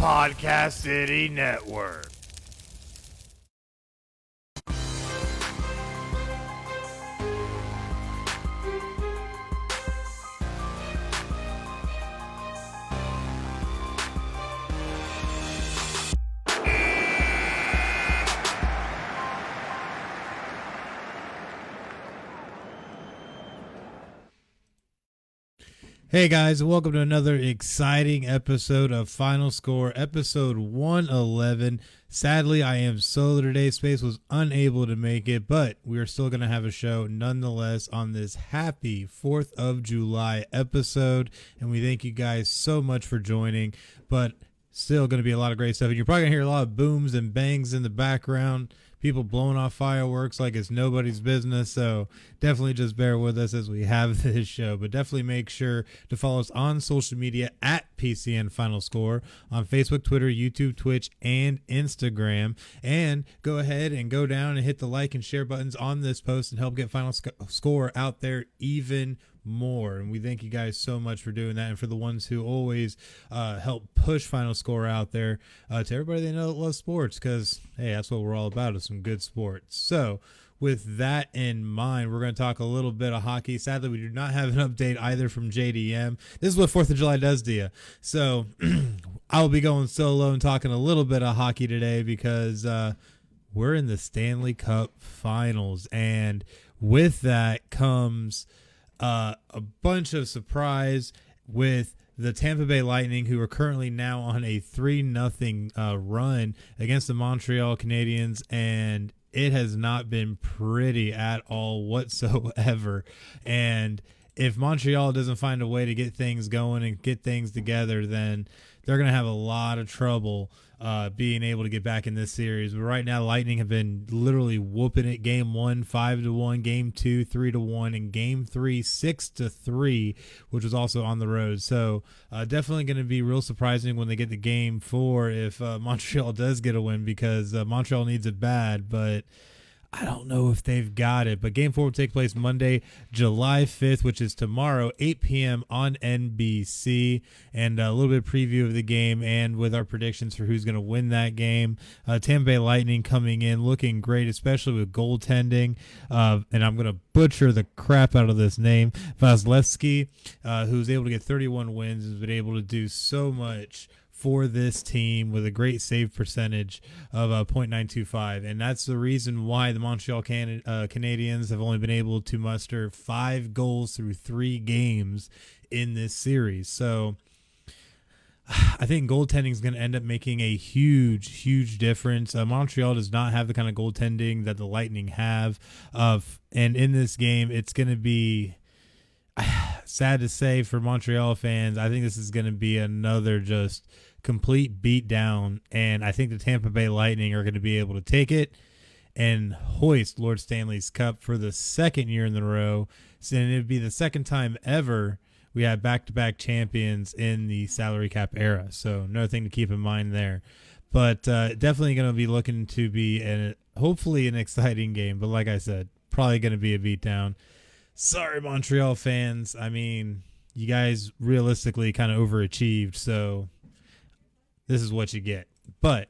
Podcast City Network. Hey guys, welcome to another exciting episode of Final Score, episode 111. Sadly, I am solo today. Space was unable to make it, but we are still going to have a show nonetheless on this happy 4th of July episode. And we thank you guys so much for joining, but still going to be a lot of great stuff. And you're probably going to hear a lot of booms and bangs in the background. People blowing off fireworks like it's nobody's business. So definitely just bear with us as we have this show. But definitely make sure to follow us on social media at PCN Final Score on Facebook, Twitter, YouTube, Twitch, and Instagram. And go ahead and go down and hit the like and share buttons on this post and help get Final Score out there even more. And we thank you guys so much for doing that, and for the ones who always help push Final Score out there to everybody they know that loves sports, because hey, that's what we're all about, is some good sports. So with that in mind, we're going to talk a little bit of hockey. Sadly, we do not have an update either from JDM. This is what 4th of July does to you. So I'll be going solo and talking a little bit of hockey today, because we're in the Stanley Cup finals, and with that comes a bunch of surprise with the Tampa Bay Lightning, who are currently now on a 3-0 run against the Montreal Canadiens, and it has not been pretty at all whatsoever. And if Montreal doesn't find a way to get things going and get things together, then they're going to have a lot of trouble being able to get back in this series. But right now, Lightning have been literally whooping it. Game 1, 5-1. Game 2, 3-1. And Game 3, 6-3, which was also on the road. So definitely going to be real surprising when they get to Game 4 if Montreal does get a win, because Montreal needs it bad. But I don't know if they've got it. But Game 4 will take place Monday, July 5th, which is tomorrow, 8 p.m. on NBC. And a little bit of preview of the game and with our predictions for who's going to win that game. Tampa Bay Lightning coming in looking great, especially with goaltending. And I'm going to butcher the crap out of this name. Vasilevsky, who's able to get 31 wins, has been able to do so much for this team with a great save percentage of .925, and that's the reason why the Montreal Canadiens have only been able to muster 5 goals through 3 games in this series. So I think goaltending is going to end up making a huge difference. Montreal does not have the kind of goaltending that the Lightning have, and in this game, it's going to be sad to say for Montreal fans. I think this is going to be another just complete beat down, and I think the Tampa Bay Lightning are going to be able to take it and hoist Lord Stanley's Cup for the 2nd year in a row. So it would be the 2nd time ever we had back-to-back champions in the salary cap era. So another thing to keep in mind there. But definitely going to be looking to be hopefully an exciting game. But like I said, probably going to be a beatdown. Sorry, Montreal fans. I mean, you guys realistically kind of overachieved, so this is what you get. But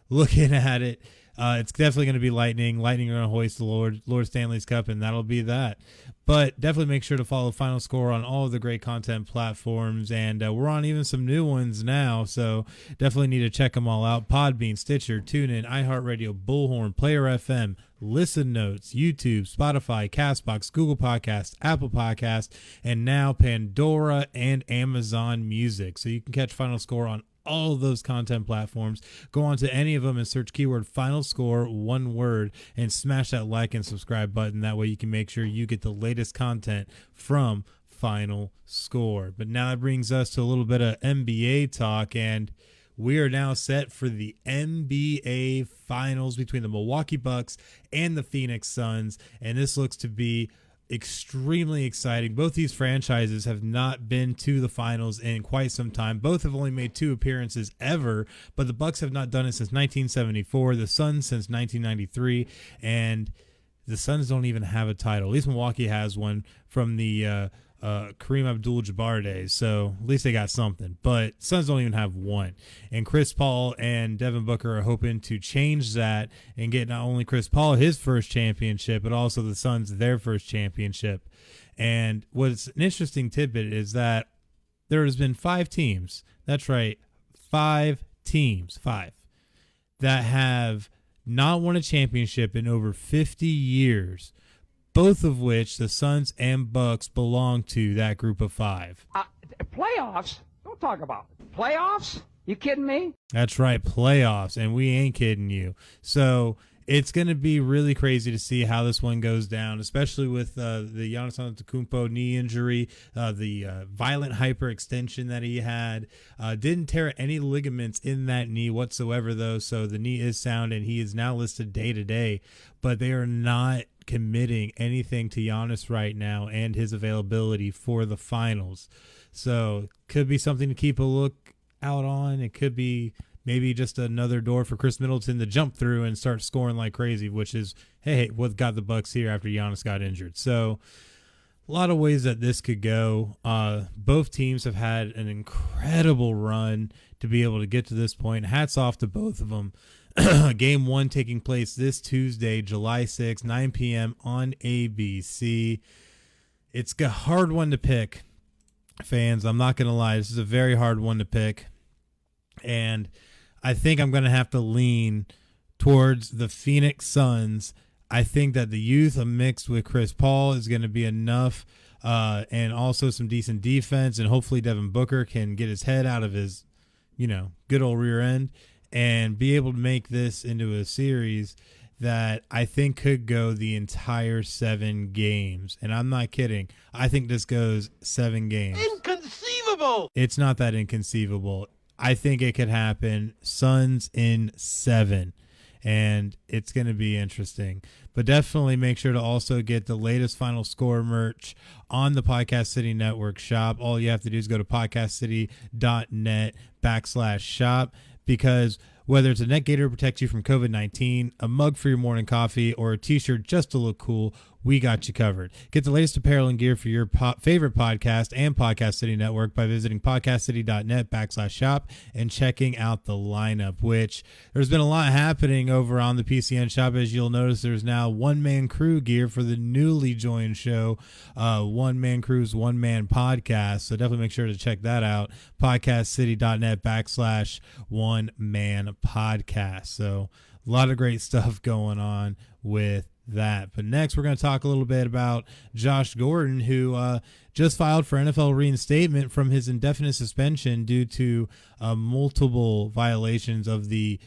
looking at it, it's definitely going to be Lightning. Lightning are going to hoist the Lord Stanley's Cup, and that'll be that. But definitely make sure to follow Final Score on all of the great content platforms, and we're on even some new ones now, so definitely need to check them all out. Podbean, Stitcher, TuneIn, iHeartRadio, Bullhorn, Player FM, Listen Notes, YouTube, Spotify, CastBox, Google Podcasts, Apple Podcasts, and now Pandora and Amazon Music. So you can catch Final Score on all of those content platforms. Go on to any of them and search keyword Final Score, one word, and smash that like and subscribe button. That way you can make sure you get the latest content from Final Score. But now that brings us to a little bit of NBA talk, and we are now set for the NBA Finals between the Milwaukee Bucks and the Phoenix Suns, and this looks to be extremely exciting. Both these franchises have not been to the finals in quite some time. Both have only made 2 appearances ever, but the Bucks have not done it since 1974, the Suns since 1993, and the Suns don't even have a title. At least Milwaukee has one from the Kareem Abdul-Jabbar days, so at least they got something. But Suns don't even have one. And Chris Paul and Devin Booker are hoping to change that and get not only Chris Paul his first championship, but also the Suns their first championship. And what's an interesting tidbit is that there has been 5 teams. That's right, 5 teams, 5, that have not won a championship in over 50 years, both of which the Suns and Bucks belong to that group of 5. Playoffs? Don't talk about it. Playoffs? You kidding me? That's right, playoffs, and we ain't kidding you. So it's going to be really crazy to see how this one goes down, especially with the Giannis Antetokounmpo knee injury, the violent hyperextension that he had. Didn't tear any ligaments in that knee whatsoever, though, so the knee is sound, and he is now listed day to day. But they are not committing anything to Giannis right now and his availability for the finals. So could be something to keep a look out on. It could be maybe just another door for Chris Middleton to jump through and start scoring like crazy, which is, hey, what got the Bucks here after Giannis got injured. So a lot of ways that this could go. Both teams have had an incredible run to be able to get to this point. Hats off to both of them. Game 1 taking place this Tuesday, July 6th, 9 p.m. on ABC. It's a hard one to pick, fans. I'm not going to lie. This is a very hard one to pick. And I think I'm going to have to lean towards the Phoenix Suns. I think that the youth mixed with Chris Paul is going to be enough, and also some decent defense, and hopefully Devin Booker can get his head out of his, good old rear end and be able to make this into a series that I think could go the entire 7 games. And I'm not kidding. I think this goes 7 games. Inconceivable! It's not that inconceivable. I think it could happen. Suns in 7. And it's going to be interesting. But definitely make sure to also get the latest Final Score merch on the Podcast City Network shop. All you have to do is go to podcastcity.net/shop, because whether it's a neck gaiter to protect you from COVID-19, a mug for your morning coffee, or a t-shirt just to look cool, we got you covered. Get the latest apparel and gear for your favorite podcast and Podcast City Network by visiting podcastcity.net/shop and checking out the lineup, which there's been a lot happening over on the PCN shop. As you'll notice, there's now one-man crew gear for the newly joined show, One Man Crew's One Man Podcast. So definitely make sure to check that out. Podcastcity.net/one man podcast. So a lot of great stuff going on with that. But next, we're going to talk a little bit about Josh Gordon, who just filed for NFL reinstatement from his indefinite suspension due to multiple violations of the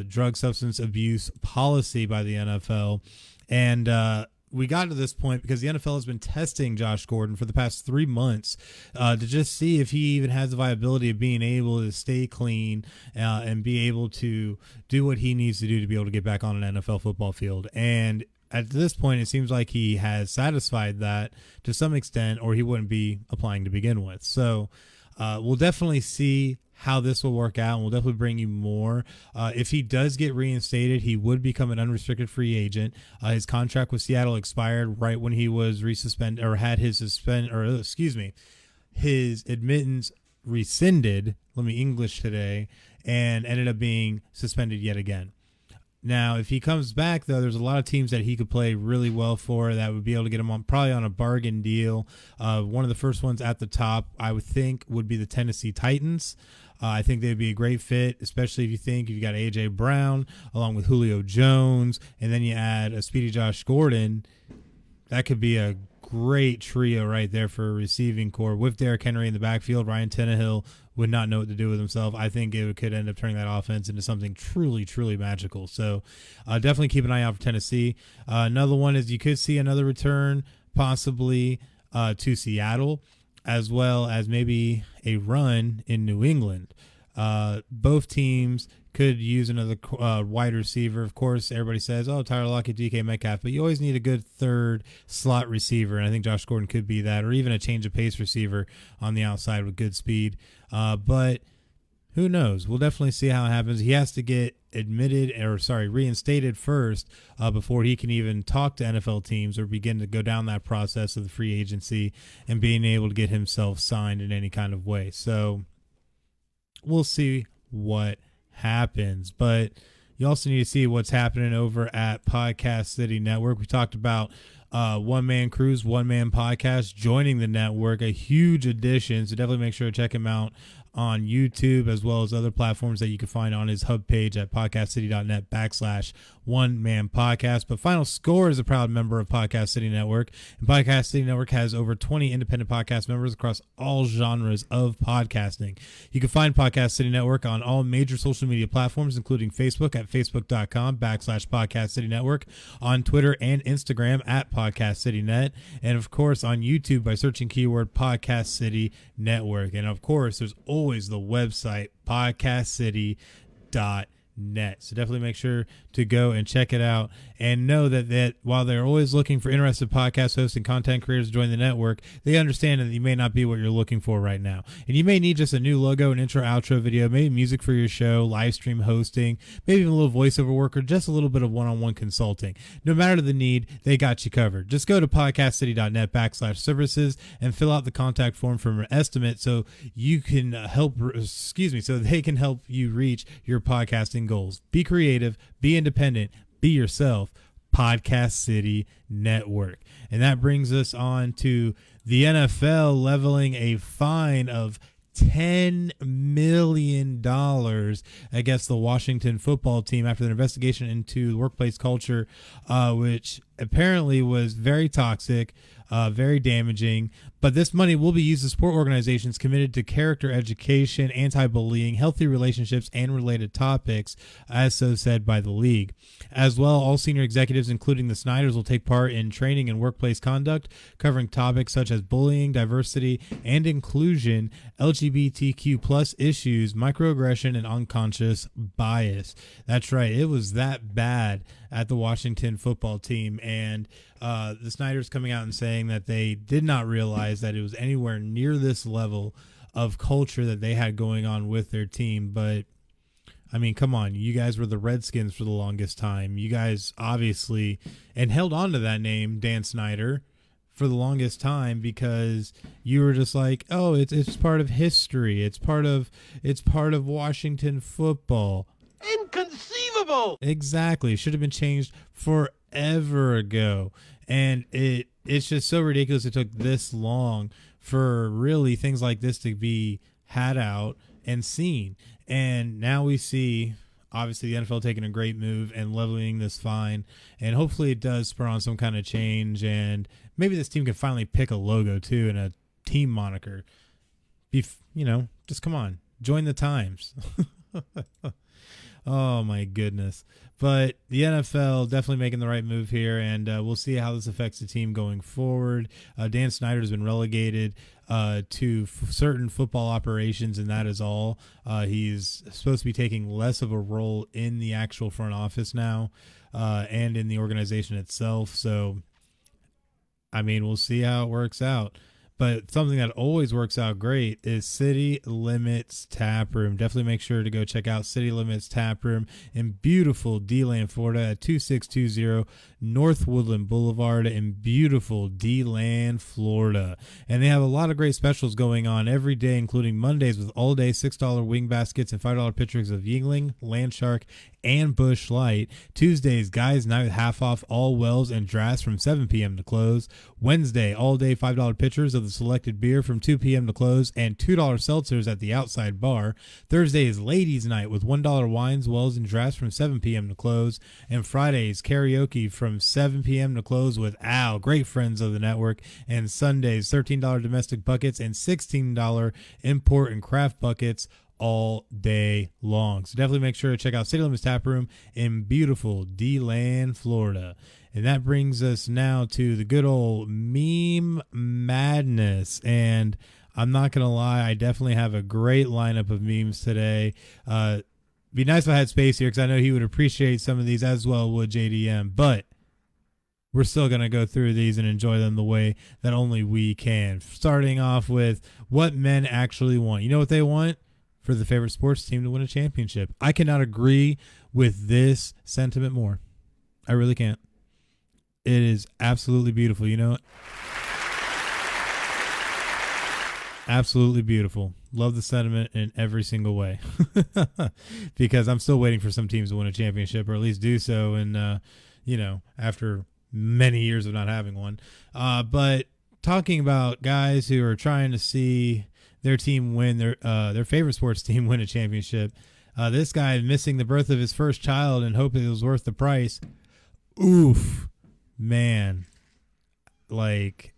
drug substance abuse policy by the NFL. And we got to this point because the NFL has been testing Josh Gordon for the past 3 months to just see if he even has the viability of being able to stay clean and be able to do what he needs to do to be able to get back on an NFL football field. And at this point, it seems like he has satisfied that to some extent, or he wouldn't be applying to begin with. So we'll definitely see how this will work out, and we'll definitely bring you more. If he does get reinstated, he would become an unrestricted free agent. His contract with Seattle expired right when he was resuspended, or had his his admittance rescinded. Let me English today, and ended up being suspended yet again. Now, if he comes back, though, there's a lot of teams that he could play really well for that would be able to get him on probably on a bargain deal. One of the first ones at the top, I would think, would be the Tennessee Titans. I think they'd be a great fit, especially if you got A.J. Brown along with Julio Jones, and then you add a speedy Josh Gordon. That could be a great trio right there for a receiving core with Derrick Henry in the backfield. Ryan Tannehill would not know what to do with himself. I think it could end up turning that offense into something truly, truly magical. So definitely keep an eye out for Tennessee. Another one is you could see another return possibly to Seattle, as well as maybe a run in New England. Both teams could use another wide receiver. Of course, everybody says, oh, Tyler Lockett, DK Metcalf, but you always need a good third slot receiver, and I think Josh Gordon could be that, or even a change of pace receiver on the outside with good speed. But who knows? We'll definitely see how it happens. He has to get reinstated first before he can even talk to NFL teams or begin to go down that process of the free agency and being able to get himself signed in any kind of way. So we'll see what happens. But you also need to see what's happening over at Podcast City Network. We talked about One Man Cruise, One Man Podcast joining the network, a huge addition. So definitely make sure to check him out on YouTube as well as other platforms that you can find on his hub page at podcastcity.net/One Man Podcast. But Final Score is a proud member of Podcast City Network, and Podcast City Network has over 20 independent podcast members across all genres of podcasting. You can find Podcast City Network on all major social media platforms, including Facebook at facebook.com/Podcast City Network, on Twitter and Instagram at Podcast City Net, and of course on YouTube by searching keyword Podcast City Network. And of course, there's always the website podcastcity.net. So definitely make sure to go and check it out, and know that while they're always looking for interested podcast hosts and content creators to join the network, they understand that you may not be what you're looking for right now. And you may need just a new logo, an intro, outro video, maybe music for your show, live stream hosting, maybe even a little voiceover work, or just a little bit of one-on-one consulting. No matter the need, they got you covered. Just go to podcastcity.net/services and fill out the contact form for an estimate so you can so they can help you reach your podcasting goals. Be creative, be independent, be yourself. Podcast City Network. And that brings us on to the NFL leveling a fine of $10 million against the Washington football team after their investigation into workplace culture, which apparently was very toxic, very damaging. But this money will be used to support organizations committed to character education, anti-bullying, healthy relationships, and related topics, as so said by the league. As well, all senior executives, including the Snyders, will take part in training in workplace conduct, covering topics such as bullying, diversity, and inclusion, LGBTQ plus issues, microaggression, and unconscious bias. That's right. It was that bad at the Washington football team, and the Snyders coming out and saying that they did not realize that it was anywhere near this level of culture that they had going on with their team. But I mean, come on, you guys were the Redskins for the longest time. You guys obviously, and held on to that name, Dan Snyder, for the longest time, because you were just like, oh, it's part of history. It's part of Washington football. Inconceivable. Exactly. Should have been changed forever ago. And it's just so ridiculous it took this long for really things like this to be had out and seen. And now we see, obviously, the NFL taking a great move and leveling this fine. And hopefully it does spur on some kind of change. And maybe this team can finally pick a logo, too, and a team moniker. Just come on. Join the times. Oh, my goodness. But the NFL definitely making the right move here, and we'll see how this affects the team going forward. Dan Snyder has been relegated to certain football operations, and that is all. He's supposed to be taking less of a role in the actual front office now and in the organization itself. So, I mean, we'll see how it works out. But something that always works out great is City Limits Tap Room. Definitely make sure to go check out City Limits Tap Room in beautiful DeLand, Florida at 2620 North Woodland Boulevard in beautiful DeLand, Florida. And they have a lot of great specials going on every day, including Mondays with all-day $6 wing baskets and $5 pitchers of Yingling, Landshark, and Busch Light. Tuesdays, guys night with half off all wells and drafts from 7 p.m. to close. Wednesday, all-day $5 pitchers of the selected beer from 2 p.m. to close, and $2 seltzers at the outside bar. Thursday is ladies night with $1 wines, wells, and drafts from 7 p.m. to close. And Fridays, karaoke from 7 p.m. to close with Al, great friends of the network. And Sundays, $13 domestic buckets and $16 import and craft buckets all day long. So definitely make sure to check out City Limits Tap Room in beautiful DeLand, Florida. And that brings us now to the good old meme madness. And I'm not going to lie, I definitely have a great lineup of memes today. Be nice if I had space here, because I know he would appreciate some of these, as well would JDM. But we're still going to go through these and enjoy them the way that only we can. Starting off with what men actually want. You know what they want? for the favorite sports team to win a championship. I cannot agree with this sentiment more. I really can't. It is absolutely beautiful. You know, absolutely beautiful. Love the sentiment in every single way. Because I'm still waiting for some teams to win a championship, or at least do so. And, after many years of not having one. But talking about guys who are trying to see their team win, their favorite sports team win a championship. This guy missing the birth of his first child and hoping it was worth the price. Oof, man. Like,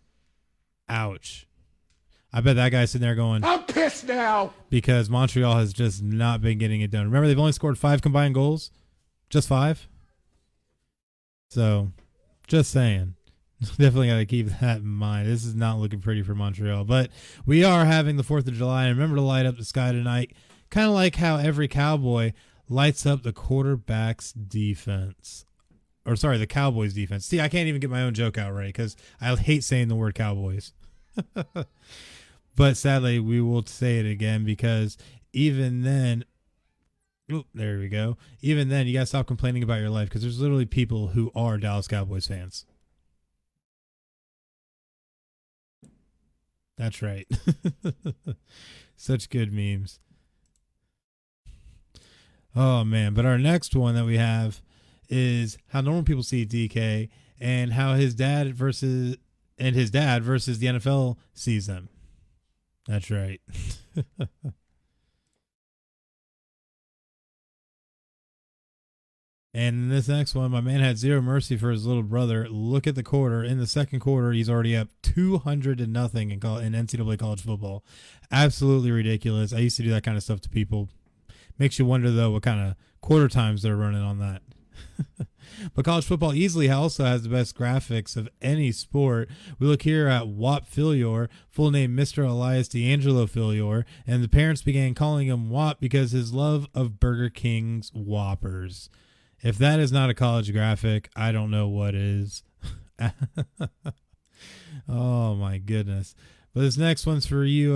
ouch. I bet that guy's sitting there going, I'm pissed now. Because Montreal has just not been getting it done. Remember, they've only scored 5 combined goals? Just 5? So, just saying. Definitely got to keep that in mind. This is not looking pretty for Montreal. But we are having the 4th of July. And remember to light up the sky tonight. Kind of like how every Cowboy lights up the quarterback's defense. Or, sorry, the Cowboys' defense. See, I can't even get my own joke out right because I hate saying the word Cowboys. But sadly, we will say it again because even then, there we go. Even then, you got to stop complaining about your life because there's literally people who are Dallas Cowboys fans. That's right. Such good memes. Oh, man. But our next one that we have is how normal people see DK and how his dad versus the NFL sees them. That's right. And this next one, my man had zero mercy for his little brother. Look at the quarter. In the second quarter, he's already up 200-0 in NCAA college football. Absolutely ridiculous. I used to do that kind of stuff to people. Makes you wonder, though, what kind of quarter times they're running on that. But college football easily also has the best graphics of any sport. We look here at Whop Filior, full name Mr. Elias D'Angelo Filior, and the parents began calling him Whop because his love of Burger King's Whoppers. If that is not a college graphic, I don't know what is. Oh my goodness. But this next one's for you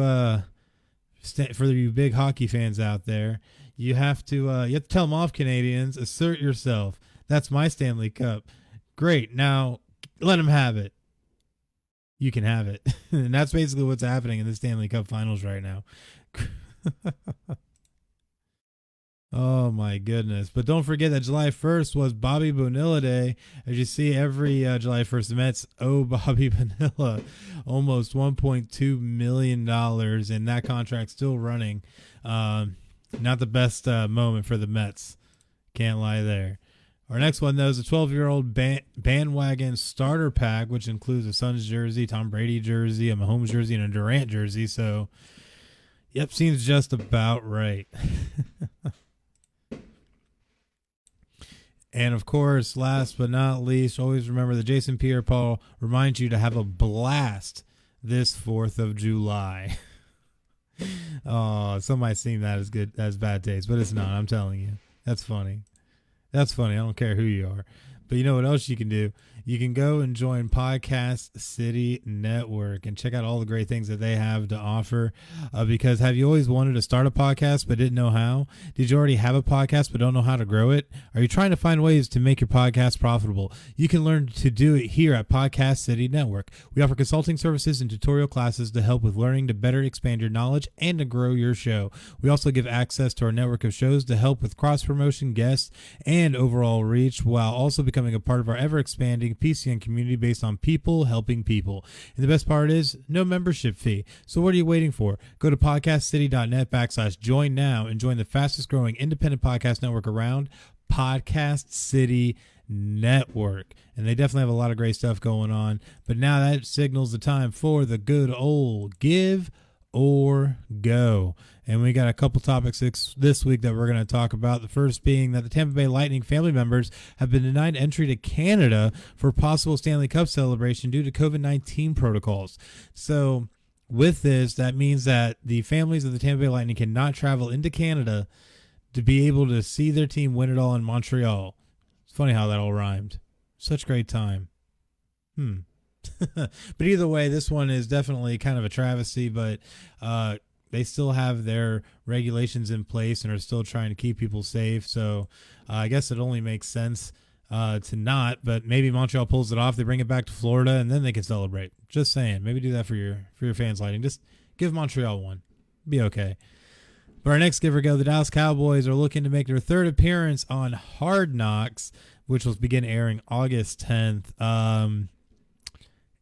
big hockey fans out there. You have to tell them off, Canadians. Assert yourself. That's my Stanley Cup. Great. Now let them have it. You can have it. And that's basically what's happening in the Stanley Cup finals right now. Oh my goodness. But don't forget that July 1st was Bobby Bonilla Day. As you see, every July 1st, the Mets owe Bobby Bonilla almost $1.2 million, and that contract's still running. Not the best moment for the Mets. Can't lie there. Our next one, though, is a 12-year-old bandwagon starter pack, which includes a Suns jersey, Tom Brady jersey, a Mahomes jersey, and a Durant jersey. So, yep, seems just about right. And, of course, last but not least, always remember that Jason Pierre-Paul reminds you to have a blast this 4th of July. Oh, some might seem that as good as bad taste, but it's not. I'm telling you. That's funny. That's funny. I don't care who you are. But you know what else you can do? You can go and join Podcast City Network and check out all the great things that they have to offer. Because have you always wanted to start a podcast but didn't know how? Did you already have a podcast but don't know how to grow it? Are you trying to find ways to make your podcast profitable? You can learn to do it here at Podcast City Network. We offer consulting services and tutorial classes to help with learning to better expand your knowledge and to grow your show. We also give access to our network of shows to help with cross-promotion, guests, and overall reach, while also becoming a part of our ever-expanding PCN community based on people helping people. And the best part is no membership fee. So what are you waiting for? Go to podcastcity.net/join now and join the fastest growing independent podcast network around, Podcast City Network. And they definitely have a lot of great stuff going on. But now that signals the time for the good old give or go. And we got a couple topics this week that we're going to talk about. The first being that the Tampa Bay Lightning family members have been denied entry to Canada for possible Stanley Cup celebration due to COVID-19 protocols. So with this, that means that the families of the Tampa Bay Lightning cannot travel into Canada to be able to see their team win it all in Montreal. It's funny how that all rhymed. Such great time. But either way, this one is definitely kind of a travesty, but they still have their regulations in place and are still trying to keep people safe. So I guess it only makes sense to not, but maybe Montreal pulls it off. They bring it back to Florida and then they can celebrate. Just saying, maybe do that for your fans lighting. Just give Montreal one. Be okay. But our next give or go, the Dallas Cowboys are looking to make their third appearance on Hard Knocks, which will begin airing August 10th.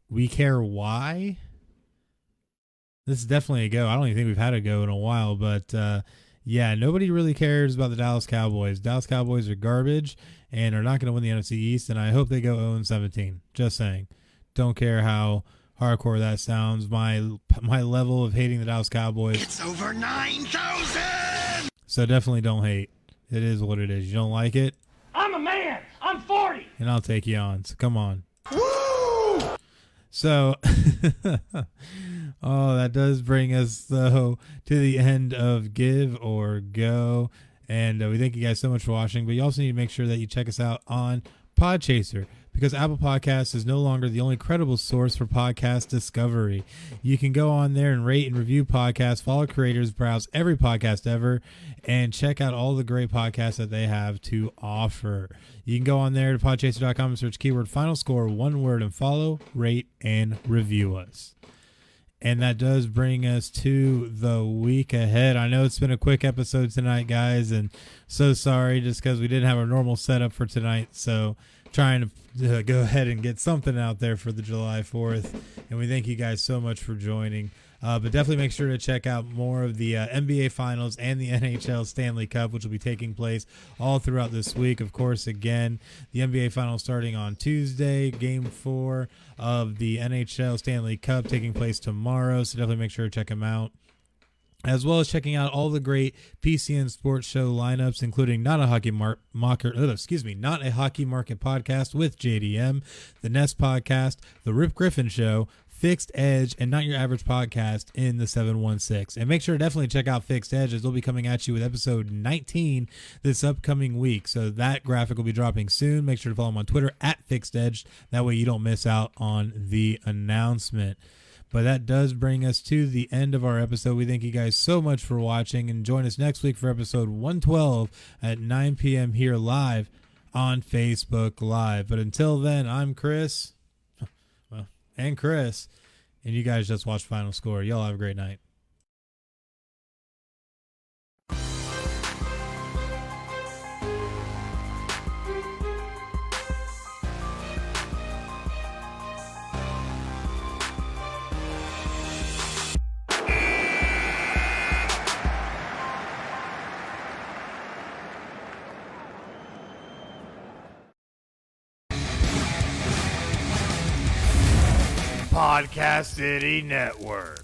We care why? This is definitely a go. I don't even think we've had a go in a while, but yeah, nobody really cares about the Dallas Cowboys. Dallas Cowboys are garbage and are not going to win the NFC East, and I hope they go 0-17. Just saying. Don't care how hardcore that sounds. My level of hating the Dallas Cowboys. It's over 9,000! So definitely don't hate. It is what it is. You don't like it? I'm a man. I'm 40. And I'll take you on. So come on. Woo! So, oh, that does bring us, though, to the end of Give or Go. And we thank you guys so much for watching. But you also need to make sure that you check us out on PodChaser, because Apple Podcasts is no longer the only credible source for podcast discovery. You can go on there and rate and review podcasts, follow creators, browse every podcast ever, and check out all the great podcasts that they have to offer. You can go on there to podchaser.com and search keyword FinalScore, one word, and follow, rate, and review us. And that does bring us to the week ahead. I know it's been a quick episode tonight, guys, and so sorry just because we didn't have our normal setup for tonight. So trying to go ahead and get something out there for the July 4th. And we thank you guys so much for joining. But definitely make sure to check out more of the NBA Finals and the NHL Stanley Cup, which will be taking place all throughout this week. Of course, again, the NBA Finals starting on Tuesday, Game 4 of the NHL Stanley Cup taking place tomorrow. So definitely make sure to check them out, as well as checking out all the great PCN Sports Show lineups, including Not a Hockey Market Podcast with JDM, the Nest Podcast, the Rip Griffin Show, Fixed Edge, and Not Your Average Podcast in the 716. And make sure to definitely check out Fixed Edge, as they'll be coming at you with episode 19 this upcoming week. So that graphic will be dropping soon. Make sure to follow them on Twitter at Fixed Edge. That way you don't miss out on the announcement. But that does bring us to the end of our episode. We thank you guys so much for watching, and join us next week for episode 112 at 9 p.m. here live on Facebook Live. But until then, I'm Chris. And Chris, and you guys just watched Final Score. Y'all have a great night. Podcast City Network.